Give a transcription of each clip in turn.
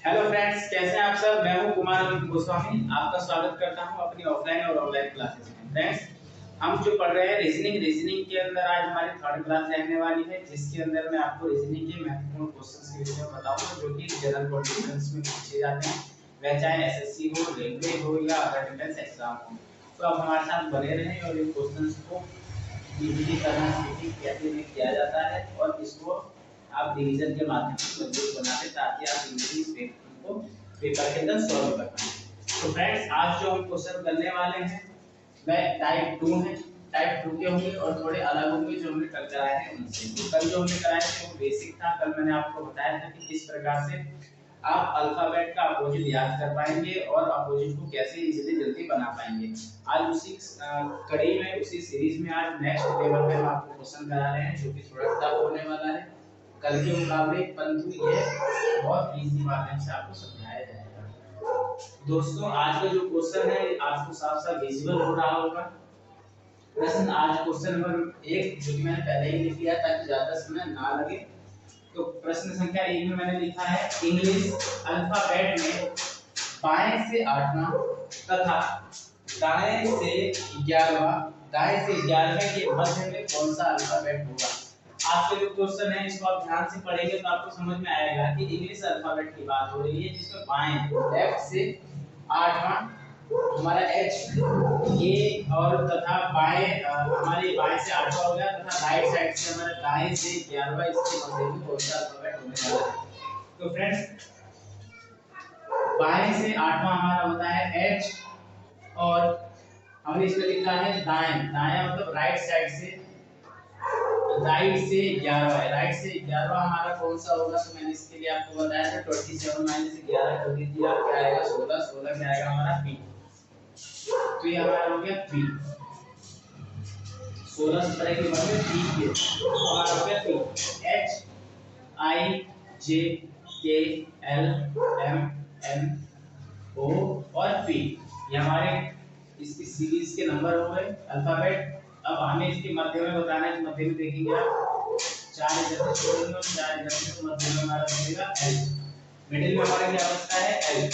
Hello friends, कैसे हैं आप सब। मैं हूं कुमार गोस्वामी। आपका स्वागत करता हूं अपनी ऑफलाइन और ऑनलाइन क्लासेस में। फ्रेंड्स, हम जो पढ़ रहे हैं रीजनिंग के अंदर आज हमारी थर्ड क्लास रहने वाली है, जिसके अंदर मैं आपको रीजनिंग के महत्वपूर्ण क्वेश्चंस के विषय में बताऊंगा जो कि जनरल पॉलिटिक्स में पूछे जाते हैं, वह चाहे एसएससी हो, रेलवे हो या अदर डिफेंस एग्जाम हो। तो आप हमारे साथ बने रहें और इन क्वेश्चंस को इजीली करना सीखिए कैसे में किया जाता है, और इसको आप डिवीजन के माध्यम से मजबूत बनाते ताकि आप इंग्लिश पेपर को पेपर के अंदर सॉल्व कर पाएं। तो फ्रेंड्स, आज जो हम क्वेश्चन करने वाले हैं वह टाइप 2 है। टाइप 2 के होंगे और थोड़े अलग होंगे जो हमने कल कराए थे उनसे। तो कल जो हमने कराए थे वो बेसिक था। कल मैंने आपको बताया था कि किस प्रकार से आप अल्फाबेट का अपोजिट याद कर पाएंगे और अपोजिट को कैसे इजीली जल्दी बना पाएंगे। आज उसी कड़ी में, उसी सीरीज में आज नेक्स्ट लेवल पे हम आपको क्वेश्चन करा रहे हैं जो कि थोड़ा टफ होने वाला है कल के मुकाबले, परंतु ये बहुत इजी माध्यम से आपको समझाया जाएगा। दोस्तों, आज का जो क्वेश्चन है आपको साफ साफ विजुअल हो रहा होगा। प्रश्न आज क्वेश्चन नंबर 1 जो कि मैंने पहले ही लिख लिया ताकि ज्यादा समय ना लगे। तो प्रश्न संख्या 1 में मैंने लिखा है इंग्लिश अल्फाबेट में बाएं से 8वां तथा दाएं से 11वें के मध्य में कौन सा अल्फाबेट होगा। आज का जो क्वेश्चन है इसको आप ध्यान से पढ़ेंगे तो आपको समझ में आएगा कि इंग्लिश अल्फाबेट की बात हो रही है, जिसमें बाएं लेफ्ट से 8वां हमारा एच ए और तथा बाएं हमारे बाएं से 8वां हो गया तथा राइट साइड से हमारा दाएं से 11वां, इसके मध्य में कौन सा अल्फाबेट होने वाला है। तो फ्रेंड्स, बाएं से 8वां हमारा होता है एच, और हमने इसमें लिखा है दाएं। दाएं मतलब राइट साइड से, राइट से 11वां है। राइट से 11वां हमारा कौन सा होगा। तो मैंने इसके लिए आपको बताया था 27 माइनस 11 कर दीजिए, आप क्या आएगा 16। 16 क्या आएगा हमारा पी। तो ये हमारा हो गया पी। 16 17 के बाद में पी के हमारा हो गया P. H I J K L M N ओ और पी, ये हमारे इसकी सीरीज के नंबर हो गए अल्फाबेट। अब हमें इसके मध्य में बताना है। मध्य में देखेंगे आप 4 इधर से छोड़ेंगे और 4 इधर से, तो मध्य में हमारा बचेगा एल। मिडिल में हमारा क्या बचता है एल।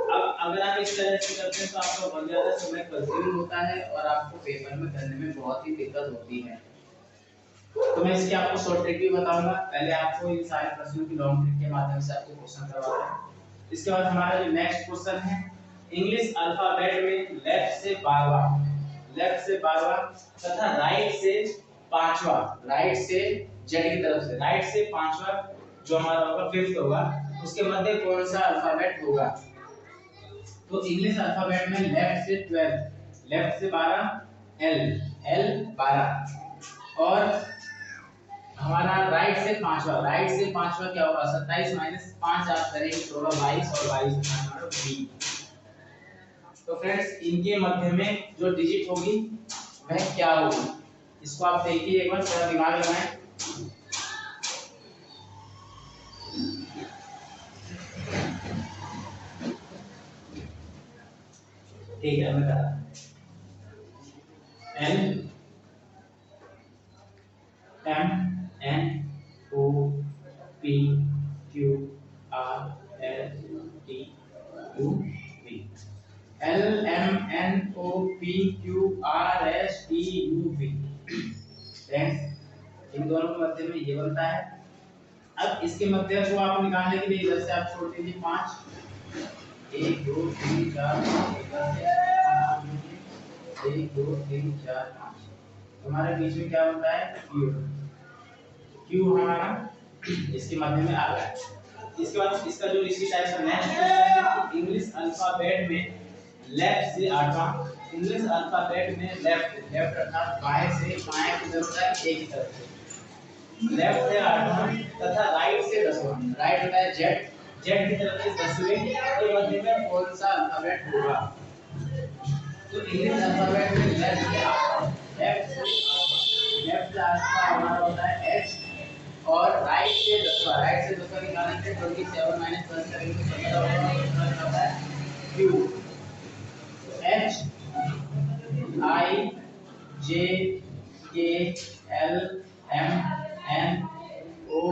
अब अगर आप इस तरह से करते हैं तो आपका बहुत ज्यादा समय कंज्यूम होता है और आपको पेपर में करने में बहुत ही दिक्कत होती है। तो मैं इसकी आपको शॉर्ट ट्रिक भी बताऊंगा। पहले आपको इन सारे प्रश्नों की लॉन्ग ट्रिक के माध्यम से आपको क्वेश्चन करवाता हूं। इसके बाद हमारा जो नेक्स्ट क्वेश्चन है इंग्लिश अल्फाबेट में लेफ्ट से 12वां तथा राइट से 5वां, राइट से जेड की तरफ से राइट से 5वां जो हमारा होगा फिफ्थ होगा, उसके मध्य कौन सा अल्फाबेट होगा। तो इंग्लिश अल्फाबेट में लेफ्ट से 12, लेफ्ट से 12 एल, एल 12, और हमारा राइट से 5वां, राइट से 5वां क्या होगा 27 माइनस 5 आप करेंगे तो होगा 22, और 22 से हमारा बी। तो फ्रेंड्स, इनके मध्य में जो डिजिट होगी वह क्या होगी, इसको आप देखिए एक बार, थोड़ा दिमाग लगाएं। ठीक है, मैं बता L M N O P Q R S T U V. L M N O P Q R S T U V. Friends, इन दोनों के मध्य में ये बनता है। अब इसके मध्य को आप निकालने के लिए इधर से आप छोड़ दीजिए 5, 1 2 3 4 1 2 3 4 5। हमारे बीच में क्या बनता है क्यू। क्यू हमारा इसके मध्य में आ गया। इसके बाद इसका जो इसी टाइप का नेक्स्ट क्वेश्चन है इंग्लिश अल्फाबेट में लेफ्ट से 8वां। इंग्लिश अल्फाबेट में लेफ्ट, लेफ्ट अर्थात बाएं से, बाएं की तरफ से, एक की तरफ से लेफ्ट से 8वां तथा राइट से 10वां। राइट होता है जेड, जेड की तरफ से 10वें के मध्य में कौन सा अल्फाबेट होगा। तो इंग्लिश अल्फाबेट में लेफ्ट से 8वां, लेफ्ट से 8वां हमारा होता है एच, और राइट से 10वां, राइट से 10वां निकालने के 27 माइनस 10 करेंगे तो 17 होता है Q. H I J K L M N O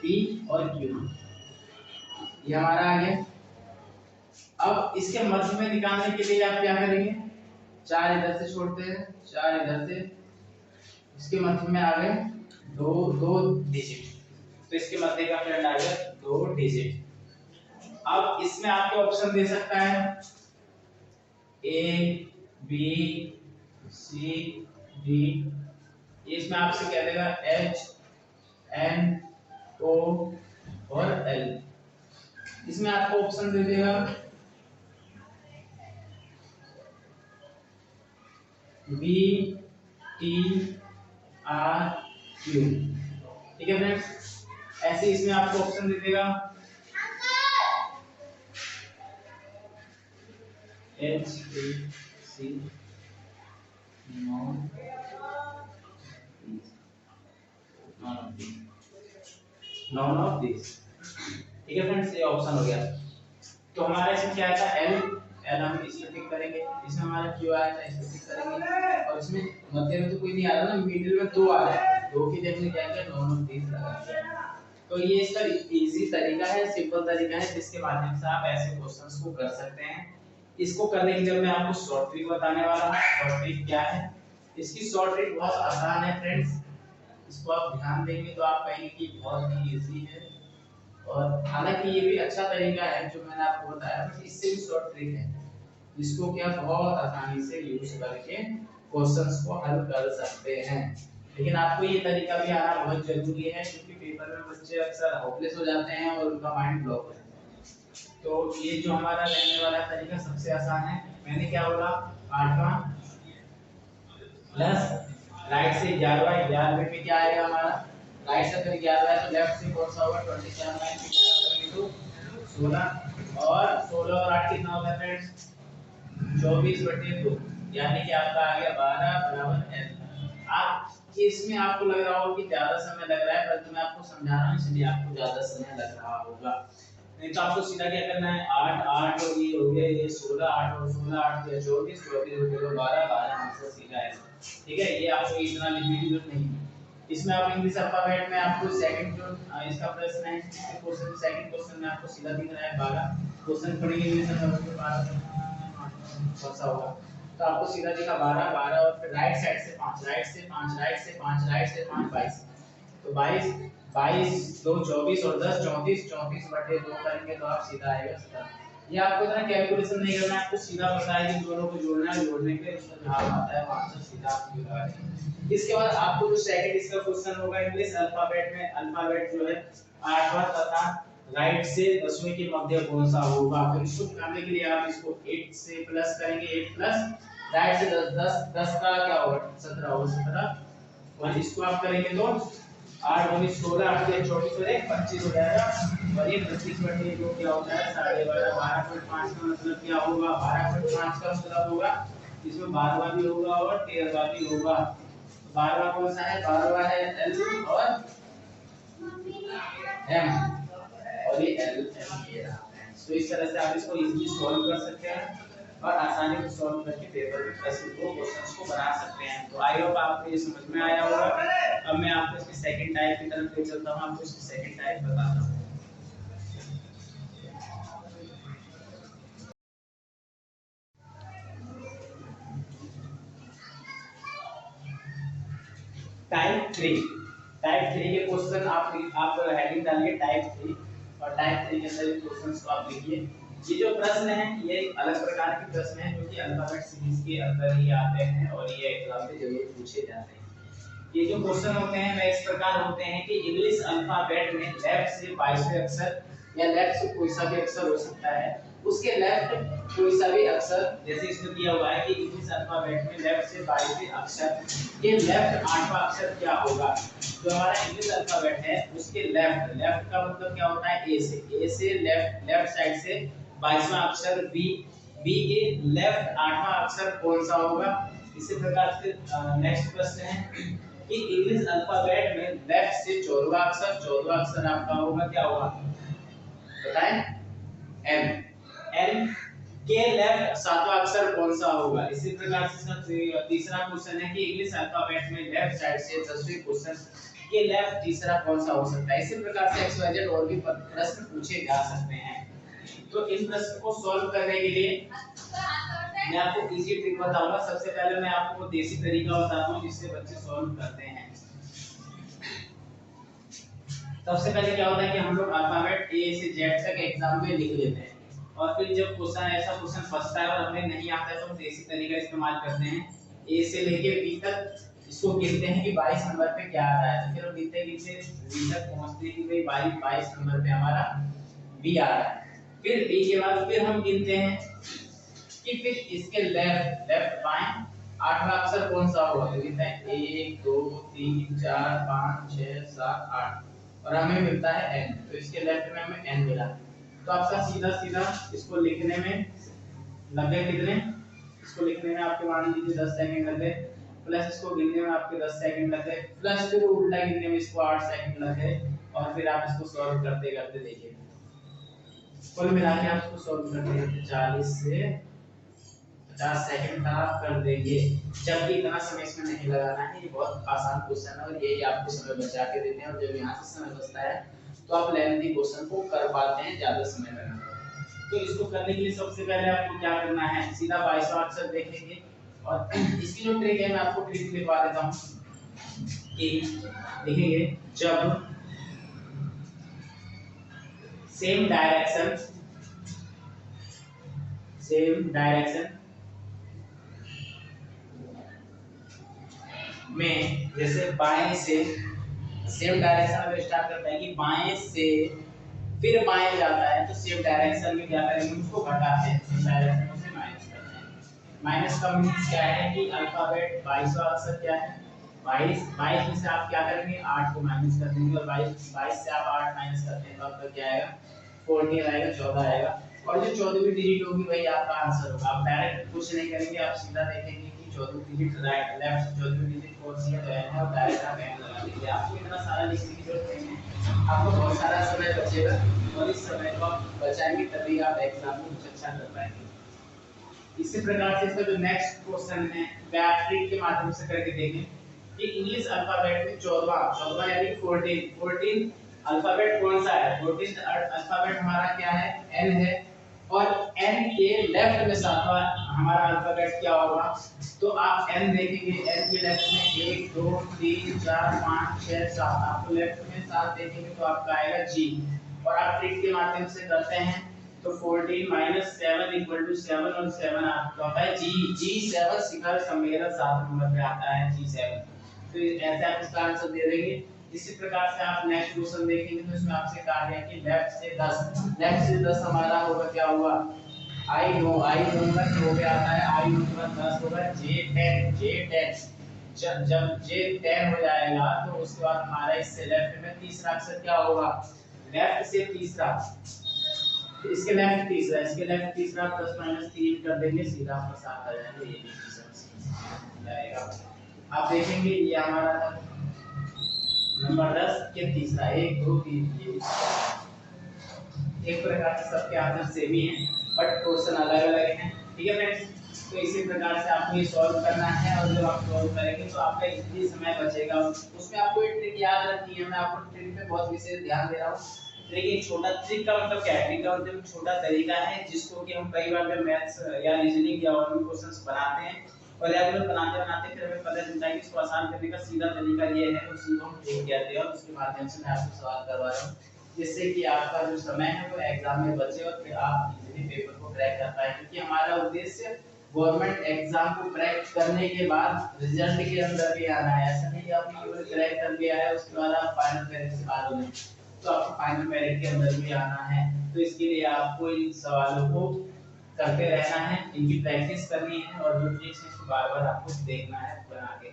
P और क्यू। ये हमारा आ गया। अब इसके मध्य में निकालने के लिए आप क्या करेंगे, 4 इधर से छोड़ते हैं, 4 इधर से, इसके मध्य में आ गए 2 डिजिट, तो इसके मध्य का फ्रेंड आ गया 2 डिजिट। अब इसमें आपके ऑप्शन दे सकता है ए बी सी डी, इसमें आपसे क्या देगा एच एन ओ और एल, इसमें आपको ऑप्शन दे देगा बी टी आर क्यू। ठीक है फ्रेंड्स, ऐसे इसमें आपको ऑप्शन दे देगा H A C none of this. ठीक है फ्रेंड्स, ये ऑप्शन हो गया। तो हमारा इसमें क्या था एल हम इसमें टिक करेंगे, इसमें हमारा क्यू आया था इसमें टिक करेंगे, और इसमें मध्य में तो कोई नहीं आ रहा ना, मिडिल में 2 आ रहा है, 2 की जगह क्या किया नॉन ऑफ दिस लगा दिया। तो ये इसका इजी तरीका है, सिंपल तरीका है, जिसके माध्यम से आप ऐसे क्वेश्चंस को कर सकते हैं। इसको करने के लिए मैं आपको शॉर्ट ट्रिक बताने वाला हूं। शॉर्ट ट्रिक क्या है, इसकी शॉर्ट ट्रिक बहुत आसान है फ्रेंड्स, इसको आप ध्यान देंगे तो आप कहेंगे कि बहुत ही इजी है, और हालांकि ये भी अच्छा तरीका है जो मैंने आपको बताया, बट इससे भी शॉर्ट ट्रिक है जिसको क्या बहुत आसानी से यूज करके क्वेश्चंस को हल कर सकते हैं। लेकिन आपको ये तरीका भी आना बहुत जरूरी है, क्योंकि पेपर में बच्चे अक्सर होपलेस हो जाते हैं और उनका माइंड ब्लॉक हो जाता है। तो ये जो हमारा रहने वाला तरीका सबसे आसान है। मैंने क्या बोला 8वां प्लस राइट से 11वां, 11वें में क्या आएगा हमारा, राइट से फिर 11 है तो लेफ्ट से कौन सा होगा 27 लाइन पे तो 16, और 16 और 8 कितना होता है फ्रेंड्स 24/2, यानी कि आपका आ गया 12 बराबर एल। आप इसमें आपको लग रहा होगा कि ज्यादा समय लग रहा है, परंतु मैं आपको समझा रहा हूं इसलिए आपको ज्यादा समय लग रहा होगा। नहीं तो आपको सीधा क्या करना है 8 8 और ये हो गया ये 16 8 और 16 8 के 24 24 हो गया 12 12 आंसर सीधा है। ठीक है, ये आपको इतना लिखने की जरूरत नहीं है। इसमें आप इंग्लिश अल्फाबेट में आपको सेकंड जो इसका प्रश्न है, इसके क्वेश्चन सेकंड क्वेश्चन में आपको सीधा दिख रहा है 12, क्वेश्चन पढ़ेंगे इंग्लिश अल्फाबेट में 12 कौन सा होगा, तो आपको सीधा दिखा 12 12 और फिर राइट साइड से 5 राइट से 5 राइट से 5 राइट से 5 22, तो 22 22 2 24 और 10 34 34/2 करेंगे तो आप सीधा आएगा 17। ये आपको इतना कैलकुलेशन नहीं करना है, आपको सीधा पता है कि दोनों को जोड़ना है, जोड़ने के लिए इसका जवाब आता है आंसर सीधा आपको लगा देंगे। इसके बाद आपको जो सेकंड इसका क्वेश्चन होगा इंग्लिश अल्फाबेट में, अल्फाबेट जो है 8वां तथा राइट से 10वें के मध्य कौन सा होगा, तो इसको निकालने के लिए आप इसको 8 से प्लस करेंगे, 8 प्लस राइट से 10 10 10 का क्या होगा 17 होगा 17, और इसको आप करेंगे तो 8 19 16 8 के 24 और 1 25 हो जाएगा, और ये 25/2 क्या होता है 12.5 12.5 का मतलब क्या होगा 12.5 का मतलब होगा इसमें 12वां भी होगा और 13वां भी होगा। 12वां कौन सा है 12वां है एल और एम, और ये एल एम ये रहा। तो इस तरह से आप इसको इजीली सॉल्व कर सकते हैं और आसानी से सॉल्व करके पेपर में प्रश्न को क्वेश्चंस को बना सकते हैं। तो आई होप आपको ये समझ में आया होगा। अब मैं आपको इसकी सेकंड टाइप की तरफ ले चलता हूं, आपको इसकी सेकंड टाइप बताता हूं। टाइप 3 के क्वेश्चन आप हेडिंग डालिए टाइप 3, और टाइप 3 के अंदर क्वेश्चंस को आप लिखिए। ये जो प्रश्न है ये एक अलग प्रकार के प्रश्न है जो कि अल्फाबेट सीरीज के अंदर ही आते हैं और ये एग्जाम में जरूर पूछे जाते हैं। ये जो क्वेश्चन होते हैं वे इस प्रकार होते हैं कि इंग्लिश अल्फाबेट में लेफ्ट से 22वें अक्षर या लेफ्ट से कोई सा भी अक्षर हो सकता है, उसके लेफ्ट कोई सा भी अक्षर, जैसे इसमें दिया हुआ है कि इंग्लिश अल्फाबेट में लेफ्ट से 22वें अक्षर, ये लेफ्ट 8वां अक्षर क्या होगा। जो हमारा इंग्लिश अल्फाबेट है उसके लेफ्ट का मतलब क्या होता है ए से लेफ्ट साइड से 22वां अक्षर बी के लेफ्ट 8वां अक्षर कौन सा होगा। इसी प्रकार से नेक्स्ट प्रश्न है कि इंग्लिश अल्फाबेट में लेफ्ट से 14वां अक्षर आपका होगा क्या होगा बताएं एम के लेफ्ट 7वां अक्षर कौन सा होगा। इसी प्रकार से तीसरा क्वेश्चन है कि इंग्लिश अल्फाबेट में लेफ्ट साइड से 10वें क्वेश्चन ये लेफ्ट तीसरा कौन सा हो सकता है। इसी प्रकार से XYZ और भी प्रश्न पूछे जा सकते हैं। तो इस प्रश्न को सॉल्व करने के लिए मैं आपको इजी ट्रिक बताऊंगा। सबसे पहले मैं आपको देसी तरीका बताता हूं जिससे बच्चे सॉल्व करते हैं। सबसे पहले क्या होता है कि हम लोग अल्फाबेट A से Z तक एग्जाम में लिख लेते हैं और फिर जब क्वेश्चन फंसता है और हमें नहीं आता है तो हम देसी तरीका इस्तेमाल करते हैं। A से लेके B तक इसको गिनते हैं कि 22 नंबर पे क्या आ रहा है। तो फिर हम गिनते B तक पहुंचते हैं कि भाई 22 नंबर पे हमारा B आ रहा है। फिर B के बाद फिर हम गिनते हैं कि फिर इसके लेफ्ट बाएं आठवां अक्षर कौन सा होगा। तो गिनते हैं 1 2 3 4 5 6 7 8 और हमें मिलता है n। तो इसके लेफ्ट में हमें n मिला। तो आपका सीधा सीधा इसको लिखने में लगे कितने, इसको लिखने में आपके मान लीजिए 10 सेकंड लगे, प्लस इसको गिनने में आपके 10 सेकंड लगे, प्लस फिर उल्टा गिनने में इसको 8 सेकंड लगे और फिर आप इसको सॉल्व करते करते देखिए कुल मिला के आप इसको सॉल्व करते 40 से 50 सेकंड खराब कर देंगे। जबकि इतना समय इसमें नहीं लगाना है। ये बहुत आसान क्वेश्चन है और यही आपको समय बचा के देते हैं। और जब यहाँ से समय बचता है तो आप लेंथी क्वेश्चन को कर पाते हैं ज्यादा समय लगाकर। तो इसको करने के लिए सबसे पहले आपको क्या करना है, सीधा 22वां अक्षर देखेंगे और इसकी जो ट्रिक है मैं आपको ट्रिक लिखवा देता हूँ कि देखेंगे जब सेम डायरेक्शन में, जैसे बाएं से सेम डायरेक्शन में स्टार्ट करता है कि बाएं से फिर बाएं जाता है तो सेम डायरेक्शन में क्या करेंगे, उसको घटाते हैं, सेम डायरेक्शन से माइनस करते हैं। माइनस का मींस क्या है कि अल्फाबेट 22वां अक्षर क्या है 22 में से आप क्या करेंगे 8 को माइनस कर देंगे और 22 से आप 8 माइनस करते हैं तो आपका क्या आएगा 14 आएगा, 14 आएगा और जो 14वीं डिजिट होगी वही आपका आंसर होगा। आप डायरेक्ट कुछ नहीं करेंगे, आप सीधा देखेंगे कि 14वीं डिजिट राइट लेफ्ट 14वीं डिजिट कौन सी है तो n है और डायरेक्ट आप n लगा दीजिए। आपको इतना सारा लिखने की जरूरत नहीं है, आपको बहुत सारा समय बचेगा और इस समय को आप बचाएंगे तभी आप एग्जाम में कुछ अच्छा कर पाएंगे। इसी प्रकार से इसका जो नेक्स्ट क्वेश्चन है वह आप ट्रिक के माध्यम से करके देखें कि इंग्लिश अल्फाबेट में 14वां यानी 14 अल्फाबेट कौन सा है। 14 अल्फाबेट हमारा क्या है n है और n के लेफ्ट में सातवां हमारा अल्फाबेट क्या होगा। तो आप n देखेंगे, n के लेफ्ट में 1 2 3 4 5 6 7, आपको लेफ्ट में 7 देखेंगे तो आपका आएगा g और आप ट्रिक के माध्यम से करते हैं तो 14 - 7 = 7 और 7 आपका होता है g7 शिखर सम्मेलन 7 नंबर पे आता है g7। तो ऐसे आप इसका आंसर दे देंगे। इसी प्रकार से आप नेक्स्ट क्वेश्चन देखेंगे तो इसमें आपसे कहा गया कि लेफ्ट से 10 हमारा होगा क्या होगा आई नो का जो भी आता है आई नो का 10 होगा J10 जब J10 हो जाएगा तो उसके बाद हमारा इससे लेफ्ट में तीसरा अक्षर क्या होगा, लेफ्ट से तीसरा, इसके लेफ्ट तीसरा प्लस माइनस 3 कर देंगे सीधा आपका 7 आ जाएगा। ये तीसरा जाएगा। आप देखेंगे ये हमारा था नंबर 10 के तीसरा 1 2 3 ये एक प्रकार से सबके आंसर सेम ही हैं बट क्वेश्चन अलग अलग हैं। ठीक है फ्रेंड्स, तो इसी प्रकार से आपको ये सॉल्व करना है और जब आप सॉल्व करेंगे तो आपका इतनी समय बचेगा। उसमें आपको एक ट्रिक याद रखनी है, मैं आपको ट्रिक पे बहुत विशेष ध्यान दे रहा हूँ। ट्रिक एक छोटा ट्रिक का मतलब क्या है, ट्रिक का मतलब छोटा तरीका है जिसको कि हम कई बार जब मैथ्स या रीजनिंग या और भी क्वेश्चंस बनाते हैं और रेगुलर बनाते फिर हमें पता चलता है कि इसको आसान करने का सीधा तरीका ये है, उसी को हम ट्रिक कहते हैं और उसके माध्यम से मैं आपको सवाल करवा रहा हूँ जिससे कि आपका जो समय है वो एग्जाम में बचे और फिर आप इजीली पेपर को क्रैक कर पाए। क्योंकि हमारा उद्देश्य गवर्नमेंट एग्जाम को क्रैक करने के बाद रिजल्ट के अंदर भी आना है। ऐसा नहीं कि आपने केवल क्रैक कर लिया है उसके बाद आप फाइनल मेरिट से बाहर हो गए, तो आपको फाइनल मेरिट के अंदर भी आना है। तो इसके लिए आपको इन सवालों को करते रहना है, इनकी प्रैक्टिस करनी है और जो ट्रिक्स है इसको बार-बार आपको देखना है बना के।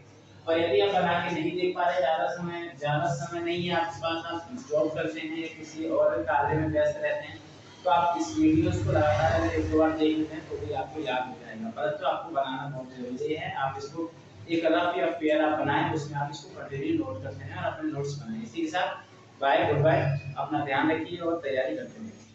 और यदि आप बना के नहीं देख पा रहे, ज़्यादा समय नहीं है आपके पास, आप जॉब करते हैं या किसी और कार्य में व्यस्त रहते हैं, तो आप इस वीडियोस को लगातार अगर 1-2 बार देख लेते हैं तो भी आपको याद हो जाएगा। परंतु आपको बनाना बहुत ज़रूरी है। आप इसको एक रफ या फेयर आप बनाएं, उसमें आप इसको कंटिन्यू नोट करते हैं और अपने नोट्स बनाएं। इसी के साथ बाय, गुड बाय, अपना ध्यान रखिए और तैयारी करते रहिए।